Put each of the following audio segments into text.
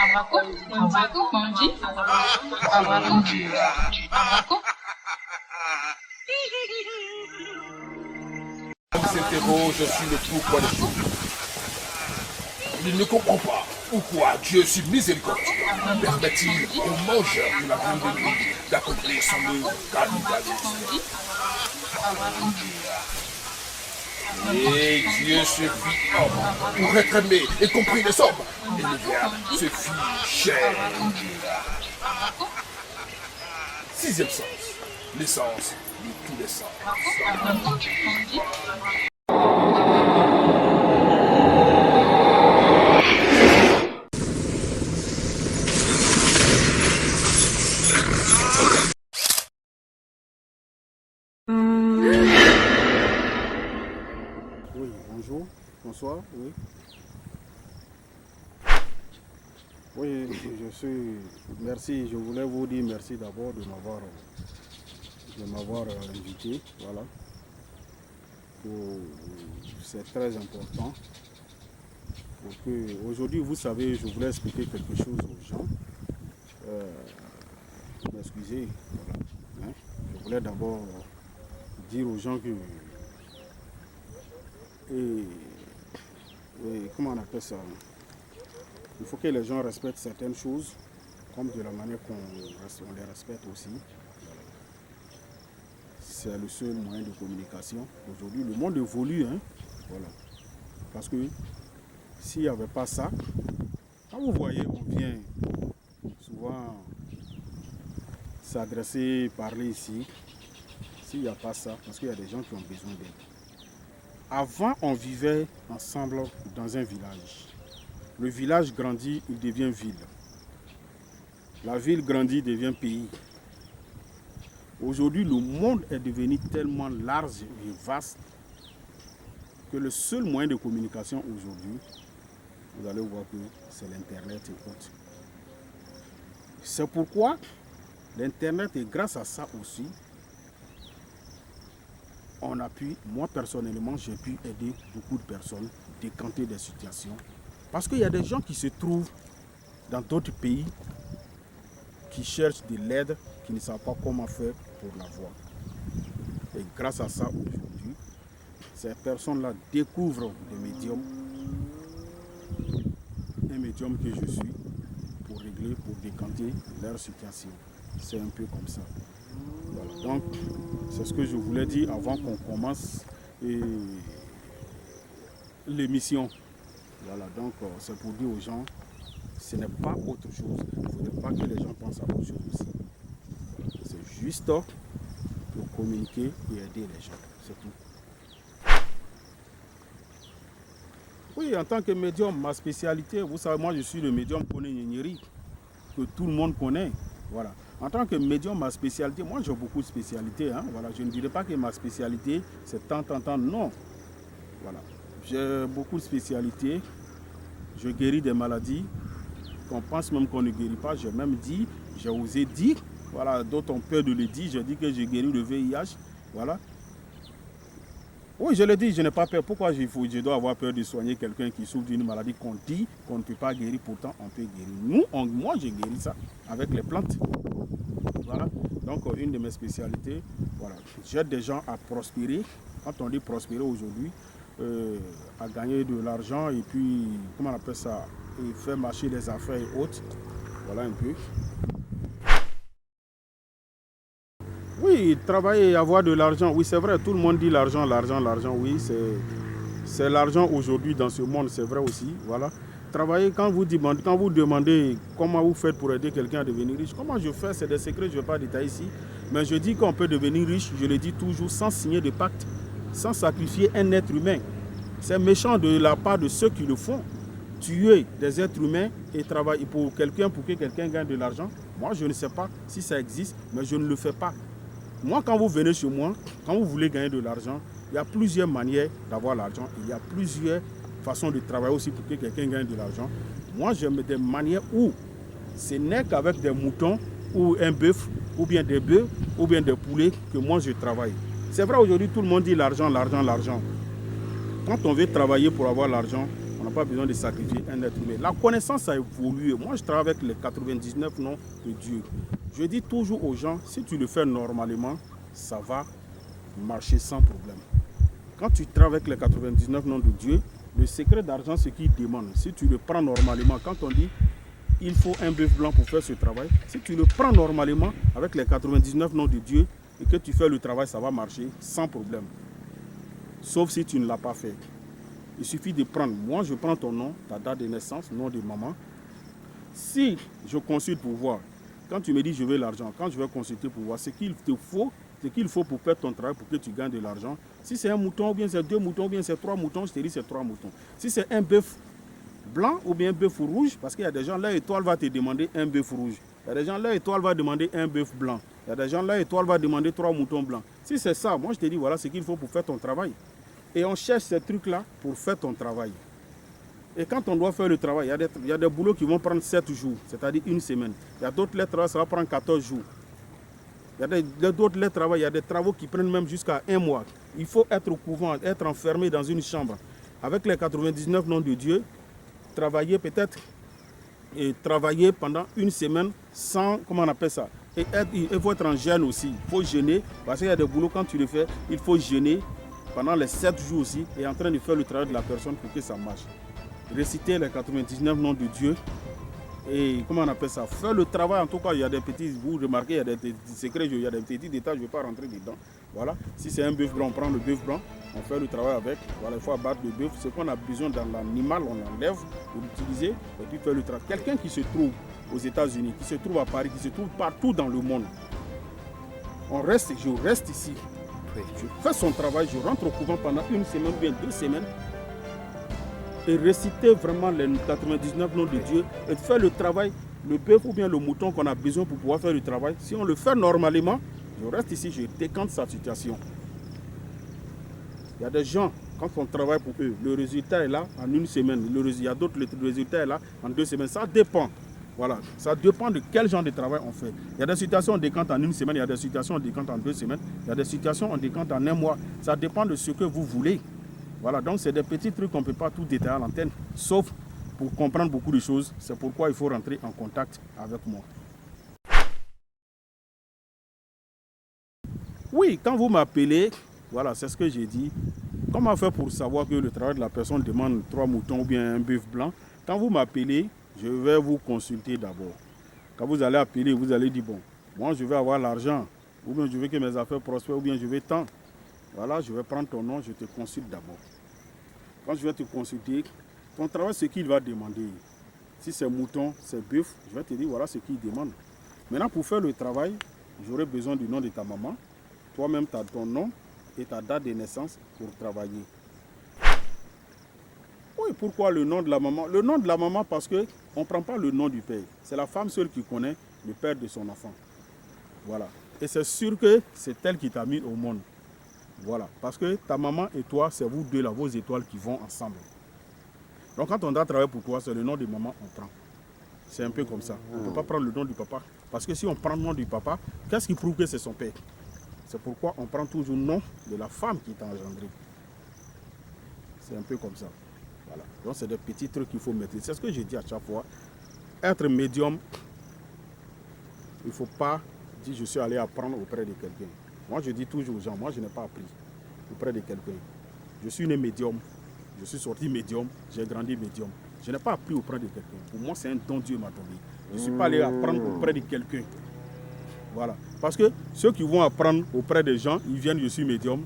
On s'interroge sur le pourquoi des choses. Il ne comprend pas pourquoi Dieu, si miséricordieux, permet-il aux mangeurs de la viande de nuit d'accomplir son œuvre cannibalisme. Et Dieu se fit homme pour être aimé et compris des hommes. Et le Verbe se fit chair. Sixième sens, l'essence de tous les sens. Oui, bonjour, bonsoir, oui. Oui, merci, je voulais vous dire merci d'abord de m'avoir invité, voilà. C'est très important. Aujourd'hui, vous savez, je voulais expliquer quelque chose aux gens. M'excusez, voilà. Hein. Je voulais d'abord dire aux gens que comment on appelle ça? Il faut que les gens respectent certaines choses, comme de la manière qu'on les respecte aussi. C'est le seul moyen de communication. Aujourd'hui, le monde évolue, hein? Voilà. Parce que s'il n'y avait pas ça, quand vous voyez, on vient souvent s'adresser, parler ici. S'il n'y a pas ça, parce qu'il y a des gens qui ont besoin d'aide. Avant, on vivait ensemble dans un village. Le village grandit, il devient ville. La ville grandit, devient pays. Aujourd'hui, le monde est devenu tellement large et vaste que le seul moyen de communication aujourd'hui, vous allez voir que c'est l'Internet et autres. C'est pourquoi l'Internet, et grâce à ça aussi, moi personnellement, j'ai pu aider beaucoup de personnes, décanter des situations. Parce qu'il y a des gens qui se trouvent dans d'autres pays, qui cherchent de l'aide, qui ne savent pas comment faire pour l'avoir. Et grâce à ça, aujourd'hui, ces personnes-là découvrent des médiums, un médium que je suis, pour régler, pour décanter leur situation. C'est un peu comme ça. Voilà. Donc, c'est ce que je voulais dire avant qu'on commence l'émission. Voilà, donc c'est pour dire aux gens, ce n'est pas autre chose. Il ne faudrait pas que les gens pensent à autre chose aussi. Voilà. C'est juste pour communiquer et aider les gens. C'est tout. Oui, en tant que médium, ma spécialité, vous savez, moi je suis le médium Koné que tout le monde connaît. Voilà. En tant que médium, ma spécialité, moi j'ai beaucoup de spécialités. Hein. Voilà. Je ne dirais pas que ma spécialité c'est tant, non. Voilà. J'ai beaucoup de spécialités. Je guéris des maladies qu'on pense même qu'on ne guérit pas. J'ai même dit, j'ai osé dire. Voilà, d'autres ont peur de le dire. J'ai dit que j'ai guéri le VIH. Voilà. Oui, je le dis, je n'ai pas peur. Pourquoi je dois avoir peur de soigner quelqu'un qui souffre d'une maladie qu'on dit qu'on ne peut pas guérir, pourtant on peut guérir. Moi, j'ai guéri ça avec les plantes. Voilà. Donc, une de mes spécialités, voilà. J'aide des gens à prospérer. Quand on dit prospérer aujourd'hui, à gagner de l'argent et puis, comment on appelle ça, et faire marcher les affaires et autres. Voilà un peu. Oui, travailler et avoir de l'argent, oui c'est vrai, tout le monde dit l'argent, oui, c'est l'argent aujourd'hui dans ce monde, c'est vrai aussi, voilà. Travailler, quand vous demandez comment vous faites pour aider quelqu'un à devenir riche, comment je fais, c'est des secrets, je ne vais pas détailler ici, mais je dis qu'on peut devenir riche, je le dis toujours, sans signer de pacte, sans sacrifier un être humain. C'est méchant de la part de ceux qui le font, tuer des êtres humains et travailler pour que quelqu'un gagne de l'argent. Moi, je ne sais pas si ça existe, mais je ne le fais pas. Moi, quand vous venez chez moi, quand vous voulez gagner de l'argent, il y a plusieurs manières d'avoir l'argent. Il y a plusieurs façons de travailler aussi pour que quelqu'un gagne de l'argent. Moi, j'aime des manières où ce n'est qu'avec des moutons ou un bœuf, ou bien des bœufs, ou bien des poulets que moi je travaille. C'est vrai, aujourd'hui, tout le monde dit l'argent. Quand on veut travailler pour avoir l'argent, On n'a pas besoin de sacrifier un être humain. La connaissance a évolué. Moi, je travaille avec les 99 noms de Dieu. Je dis toujours aux gens, si tu le fais normalement, ça va marcher sans problème. Quand tu travailles avec les 99 noms de Dieu, le secret d'argent, c'est qu'il demande. Si tu le prends normalement, quand on dit il faut un bœuf blanc pour faire ce travail, si tu le prends normalement avec les 99 noms de Dieu et que tu fais le travail, ça va marcher sans problème. Sauf si tu ne l'as pas fait. Il suffit de prendre, moi je prends ton nom, ta date de naissance, nom de maman. Si je consulte pour voir, quand tu me dis je veux l'argent, quand je vais consulter pour voir ce qu'il te faut, ce qu'il faut pour faire ton travail, pour que tu gagnes de l'argent. Si c'est un mouton, ou bien c'est 2 moutons, ou bien c'est 3 moutons, je te dis c'est 3 moutons. Si c'est un bœuf blanc ou bien un bœuf rouge, parce qu'il y a des gens, leur étoile va te demander un bœuf rouge. Il y a des gens, leur étoile va demander un bœuf blanc. Il y a des gens, leur étoile va demander 3 moutons blancs. Si c'est ça, moi je te dis voilà ce qu'il faut pour faire ton travail. Et on cherche ces trucs-là pour faire ton travail. Et quand on doit faire le travail, il y a des boulots qui vont prendre 7 jours, c'est-à-dire une semaine. Il y a d'autres lettres, ça va prendre 14 jours. Il y a d'autres travaux, il y a des travaux qui prennent même jusqu'à 1 mois. Il faut être au couvent, être enfermé dans une chambre. Avec les 99 noms de Dieu, travailler peut-être et travailler pendant une semaine sans, comment on appelle ça, et il faut être en jeûne aussi. Il faut jeûner, parce qu'il y a des boulots, quand tu le fais, il faut jeûner pendant les 7 jours aussi et en train de faire le travail de la personne pour que ça marche. Réciter les 99 noms de Dieu et comment on appelle ça, faire le travail. En tout cas, il y a des petits, vous remarquez, il y a des petits secrets, il y a des petits détails, je ne vais pas rentrer dedans. Voilà, si c'est un bœuf blanc, on prend le bœuf blanc, on fait le travail avec. Voilà, il faut abattre le bœuf, ce qu'on a besoin dans l'animal, on l'enlève pour l'utiliser et puis faire le travail. Quelqu'un qui se trouve aux États-Unis, qui se trouve à Paris, qui se trouve partout dans le monde, je reste ici. Je fais son travail, je rentre au couvent pendant une semaine ou bien 2 semaines et réciter vraiment les 99 noms de Dieu et faire le travail, le bœuf ou bien le mouton qu'on a besoin pour pouvoir faire le travail. Si on le fait normalement, je reste ici, je décante sa situation. Il y a des gens, quand on travaille pour eux, le résultat est là en une semaine. Il y a d'autres, le résultat est là en 2 semaines. Ça dépend. Voilà, ça dépend de quel genre de travail on fait. Il y a des situations on décante en une semaine, il y a des situations on décante en 2 semaines, il y a des situations on décante en 1 mois. Ça dépend de ce que vous voulez. Voilà, donc c'est des petits trucs qu'on ne peut pas tout détailler à l'antenne, sauf pour comprendre beaucoup de choses. C'est pourquoi il faut rentrer en contact avec moi. Oui, quand vous m'appelez, voilà, c'est ce que j'ai dit. Comment faire pour savoir que le travail de la personne demande 3 moutons ou bien un bœuf blanc? Quand vous m'appelez, je vais vous consulter d'abord. Quand vous allez appeler, vous allez dire, bon, moi je vais avoir l'argent, ou bien je veux que mes affaires prospèrent, ou bien je veux tant. Voilà, je vais prendre ton nom, je te consulte d'abord. Quand je vais te consulter, ton travail, ce qu'il va demander. Si c'est mouton, c'est bœuf, je vais te dire, voilà ce qu'il demande. Maintenant, pour faire le travail, j'aurai besoin du nom de ta maman. Toi-même, tu as ton nom et ta date de naissance pour travailler. Oui, pourquoi le nom de la maman? Le nom de la maman parce qu'on ne prend pas le nom du père. C'est la femme seule qui connaît le père de son enfant. Voilà. Et c'est sûr que c'est elle qui t'a mis au monde. Voilà. Parce que ta maman et toi, c'est vous deux là, vos étoiles qui vont ensemble. Donc quand on doit travailler pour toi, c'est le nom de maman qu'on prend. C'est un peu comme ça. On ne peut pas prendre le nom du papa. Parce que si on prend le nom du papa, qu'est-ce qui prouve que c'est son père? C'est pourquoi on prend toujours le nom de la femme qui t'a engendré. C'est un peu comme ça. Voilà. Donc c'est des petits trucs qu'il faut mettre. C'est ce que je dis à chaque fois. Être médium, il ne faut pas dire je suis allé apprendre auprès de quelqu'un. Moi je dis toujours aux gens, moi je n'ai pas appris auprès de quelqu'un. Je suis né médium, je suis sorti médium, j'ai grandi médium. Je n'ai pas appris auprès de quelqu'un. Pour moi c'est un don Dieu m'a donné. Je ne suis pas allé apprendre auprès de quelqu'un. Voilà. Parce que ceux qui vont apprendre auprès des gens, ils viennent, je suis médium.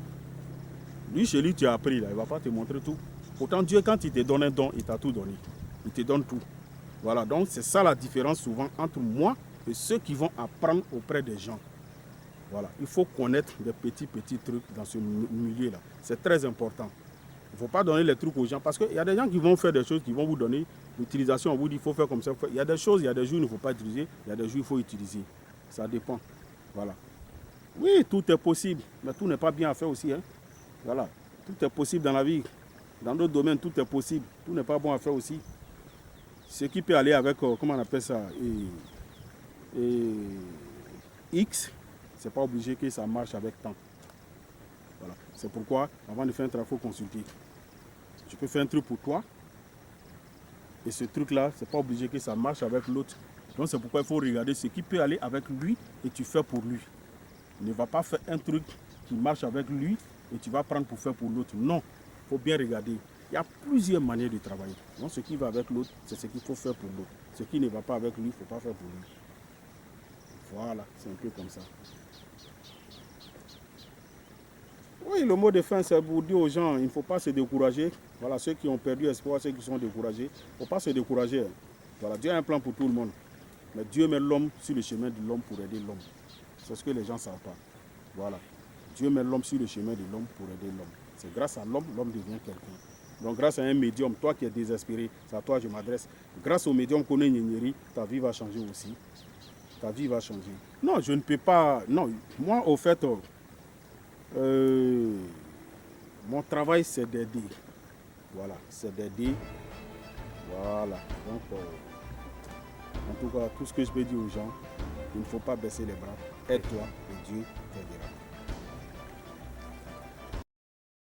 Lui, chez lui, tu as appris, là, il ne va pas te montrer tout. Pourtant, Dieu, quand il te donne un don, il t'a tout donné. Il te donne tout. Voilà, donc c'est ça la différence souvent entre moi et ceux qui vont apprendre auprès des gens. Voilà, il faut connaître des petits trucs dans ce milieu-là. C'est très important. Il ne faut pas donner les trucs aux gens parce qu'il y a des gens qui vont faire des choses qui vont vous donner l'utilisation. On vous dit il faut faire comme ça. Il y a des choses, il y a des jours où il ne faut pas utiliser, il y a des jours où il faut utiliser. Ça dépend. Voilà. Oui, tout est possible, mais tout n'est pas bien à faire aussi. Hein. Voilà. Tout est possible dans la vie. Dans d'autres domaines, tout est possible. Tout n'est pas bon à faire aussi. Ce qui peut aller avec, comment on appelle ça, X, c'est pas obligé que ça marche avec temps. Voilà. C'est pourquoi, avant de faire un travail, il faut consulter. Je peux faire un truc pour toi, Et ce truc-là, c'est pas obligé que ça marche avec l'autre. Donc c'est pourquoi il faut regarder ce qui peut aller avec lui et tu fais pour lui. Ne va pas faire un truc qui marche avec lui et tu vas prendre pour faire pour l'autre. Non, il faut bien regarder. Il y a plusieurs manières de travailler. Donc ce qui va avec l'autre, c'est ce qu'il faut faire pour l'autre. Ce qui ne va pas avec lui, il ne faut pas faire pour lui. Voilà, c'est un peu comme ça. Oui, le mot de fin, c'est pour dire aux gens, il ne faut pas se décourager. Voilà, ceux qui ont perdu espoir, ceux qui sont découragés, il ne faut pas se décourager. Voilà, Dieu a un plan pour tout le monde. Mais Dieu met l'homme sur le chemin de l'homme pour aider l'homme. C'est ce que les gens ne savent pas. Voilà. Dieu met l'homme sur le chemin de l'homme pour aider l'homme. C'est grâce à l'homme, l'homme devient quelqu'un. Donc grâce à un médium, toi qui es désespéré, c'est à toi que je m'adresse. Grâce au médium qu'on est Nyeri, ta vie va changer aussi. Ta vie va changer. Non, je ne peux pas... Non, moi au fait, mon travail c'est d'aider. Voilà, c'est d'aider. Voilà. Donc, en tout cas, tout ce que je peux dire aux gens, il ne faut pas baisser les bras. Aide-toi et Dieu t'aidera.